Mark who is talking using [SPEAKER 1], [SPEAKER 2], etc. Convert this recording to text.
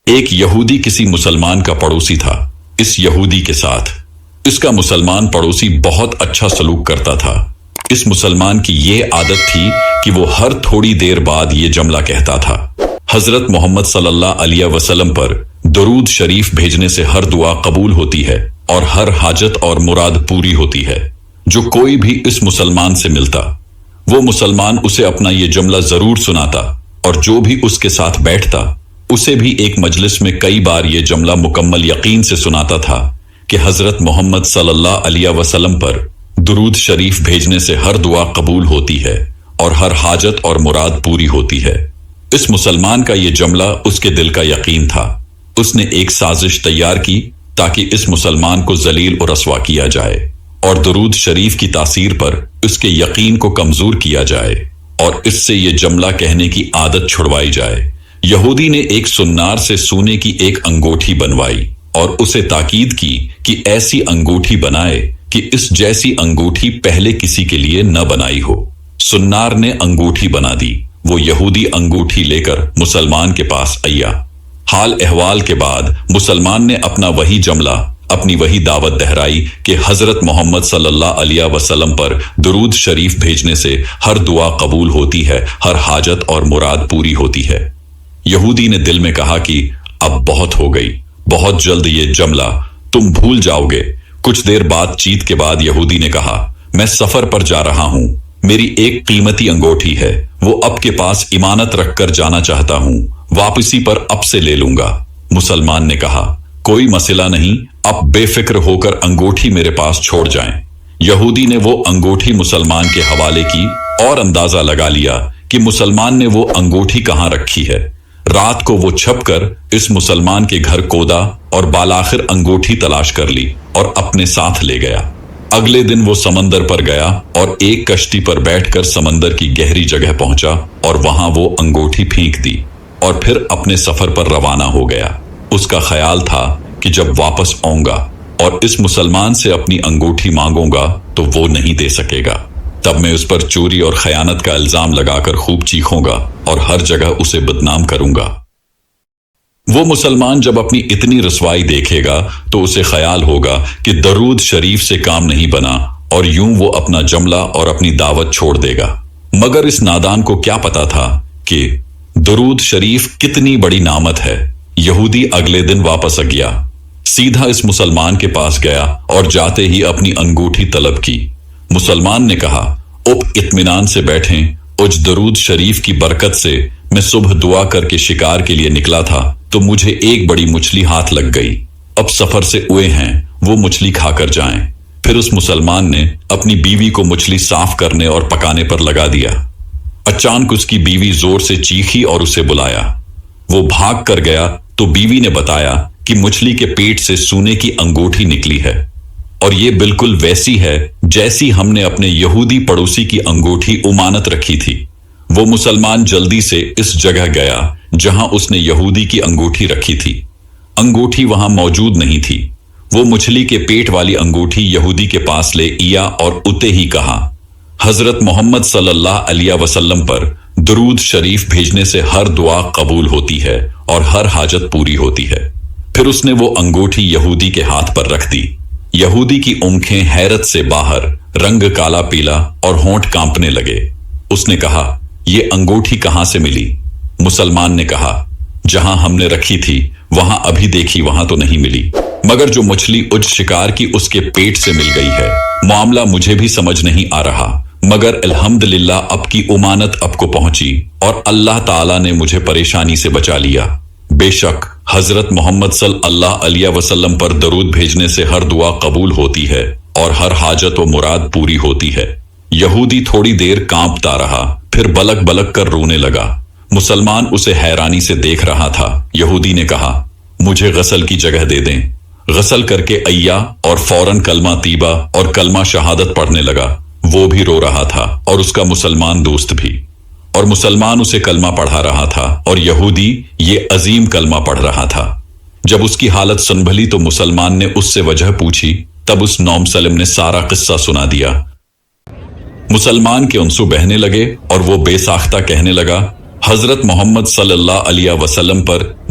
[SPEAKER 1] ایک یہودی کسی مسلمان کا پڑوسی تھا۔ اس یہودی کے ساتھ اس کا مسلمان پڑوسی بہت اچھا سلوک کرتا تھا۔ اس مسلمان کی یہ عادت تھی کہ وہ ہر تھوڑی دیر بعد یہ جملہ کہتا تھا، حضرت محمد صلی اللہ علیہ وسلم پر درود شریف بھیجنے سے ہر دعا قبول ہوتی ہے اور ہر حاجت اور مراد پوری ہوتی ہے۔ جو کوئی بھی اس مسلمان سے ملتا، وہ مسلمان اسے اپنا یہ جملہ ضرور سناتا، اور جو بھی اس کے ساتھ بیٹھتا اسے بھی ایک مجلس میں کئی بار یہ جملہ مکمل یقین سے سناتا تھا کہ حضرت محمد صلی اللہ علیہ وسلم پر درود شریف بھیجنے سے ہر دعا قبول ہوتی ہے اور ہر حاجت اور مراد پوری ہوتی ہے۔ اس مسلمان کا یہ جملہ اس کے دل کا یقین تھا۔ اس نے ایک سازش تیار کی تاکہ اس مسلمان کو ذلیل اور رسوا کیا جائے اور درود شریف کی تاثیر پر اس کے یقین کو کمزور کیا جائے اور اس سے یہ جملہ کہنے کی عادت چھڑوائی جائے۔ یہودی نے ایک سنار سے سونے کی ایک انگوٹھی بنوائی اور اسے تاکید کی کہ ایسی انگوٹھی بنائے کہ اس جیسی انگوٹھی پہلے کسی کے لیے نہ بنائی ہو۔ سنار نے انگوٹھی بنا دی۔ وہ یہودی انگوٹھی لے کر مسلمان کے پاس آیا۔ حال احوال کے بعد مسلمان نے اپنا وہی جملہ، اپنی وہی دعوت دہرائی کہ حضرت محمد صلی اللہ علیہ وسلم پر درود شریف بھیجنے سے ہر دعا قبول ہوتی ہے، ہر حاجت اور مراد پوری ہوتی ہے۔ یہودی نے دل میں کہا کہ اب بہت ہو گئی، بہت جلد یہ جملہ تم بھول جاؤ گے۔ کچھ دیر بات چیت کے بعد یہودی نے کہا، میں سفر پر جا رہا ہوں، میری ایک قیمتی انگوٹھی ہے، وہ اب کے پاس امانت رکھ کر جانا چاہتا ہوں، واپسی پر اب سے لے لوں گا۔ مسلمان نے کہا، کوئی مسئلہ نہیں، اب بے فکر ہو کر انگوٹھی میرے پاس چھوڑ جائیں۔ یہودی نے وہ انگوٹھی مسلمان کے حوالے کی اور اندازہ لگا لیا کہ مسلمان نے وہ انگوٹھی کہاں رکھی ہے۔ رات کو وہ چھپ کر اس مسلمان کے گھر کودا اور بالآخر انگوٹھی تلاش کر لی اور اپنے ساتھ لے گیا۔ اگلے دن وہ سمندر پر گیا اور ایک کشتی پر بیٹھ کر سمندر کی گہری جگہ پہنچا اور وہاں وہ انگوٹھی پھینک دی اور پھر اپنے سفر پر روانہ ہو گیا۔ اس کا خیال تھا کہ جب واپس آؤں گا اور اس مسلمان سے اپنی انگوٹھی مانگوں گا تو وہ نہیں دے سکے گا، تب میں اس پر چوری اور خیانت کا الزام لگا کر خوب چیخوں گا اور ہر جگہ اسے بدنام کروں گا۔ وہ مسلمان جب اپنی اتنی رسوائی دیکھے گا تو اسے خیال ہوگا کہ درود شریف سے کام نہیں بنا اور یوں وہ اپنا جملہ اور اپنی دعوت چھوڑ دے گا۔ مگر اس نادان کو کیا پتا تھا کہ درود شریف کتنی بڑی نعمت ہے۔ یہودی اگلے دن واپس گیا، سیدھا اس مسلمان کے پاس گیا اور جاتے ہی اپنی انگوٹھی طلب کی۔ مسلمان نے کہا، اطمینان سے بیٹھیں، اج درود شریف کی برکت سے میں صبح دعا کر کے شکار کے لیے نکلا تھا تو مجھے ایک بڑی مچھلی ہاتھ لگ گئی، اب سفر سے اوئے ہیں، وہ مچھلی کھا کر جائیں۔ پھر اس مسلمان نے اپنی بیوی کو مچھلی صاف کرنے اور پکانے پر لگا دیا۔ اچانک اس کی بیوی زور سے چیخی اور اسے بلایا۔ وہ بھاگ کر گیا تو بیوی نے بتایا کہ مچھلی کے پیٹ سے سونے کی انگوٹھی نکلی ہے اور یہ بالکل ویسی ہے جیسی ہم نے اپنے یہودی پڑوسی کی انگوٹھی امانت رکھی تھی۔ وہ مسلمان جلدی سے اس جگہ گیا جہاں اس نے یہودی کی انگوٹھی رکھی تھی۔ انگوٹھی وہاں موجود نہیں تھی۔ وہ مچھلی کے پیٹ والی انگوٹھی یہودی کے پاس لے آیا اور اتے ہی کہا، حضرت محمد صلی اللہ علیہ وسلم پر درود شریف بھیجنے سے ہر دعا قبول ہوتی ہے اور ہر حاجت پوری ہوتی ہے۔ پھر اس نے وہ انگوٹھی یہودی کے ہاتھ پر رکھ دی۔ یہودی کی آنکھیں حیرت سے باہر، رنگ کالا پیلا اور ہونٹ کانپنے لگے۔ اس نے کہا، یہ انگوٹھی کہاں سے ملی؟ مسلمان نے کہا، جہاں ہم نے رکھی تھی وہاں ابھی دیکھی، وہاں تو نہیں ملی، مگر جو مچھلی اج شکار کی اس کے پیٹ سے مل گئی ہے۔ معاملہ مجھے بھی سمجھ نہیں آ رہا، مگر الحمدللہ اب کی امانت اب کو پہنچی اور اللہ تعالیٰ نے مجھے پریشانی سے بچا لیا۔ بے شک حضرت محمد صلی اللہ علیہ وسلم پر درود بھیجنے سے ہر دعا قبول ہوتی ہے اور ہر حاجت و مراد پوری ہوتی ہے۔ یہودی تھوڑی دیر کانپتا رہا، پھر بلک بلک کر رونے لگا۔ مسلمان اسے حیرانی سے دیکھ رہا تھا۔ یہودی نے کہا، مجھے غسل کی جگہ دے دیں۔ غسل کر کے آیا اور فوراً کلمہ طیبہ اور کلمہ شہادت پڑھنے لگا۔ وہ بھی رو رہا تھا اور اس کا مسلمان دوست بھی، اور مسلمان اسے کلمہ پڑھا رہا تھا اور یہودی یہ عظیم کلمہ پڑھ رہا تھا۔ جب اس کی حالت سنبھلی تو مسلمان نے اس سے وجہ پوچھی، تب اس نومسلم نے سارا قصہ سنا دیا۔ مسلمان کے آنسو بہنے لگے اور وہ بے ساختہ کہنے لگا، حضرت محمد صلی اللہ علیہ وسلم پر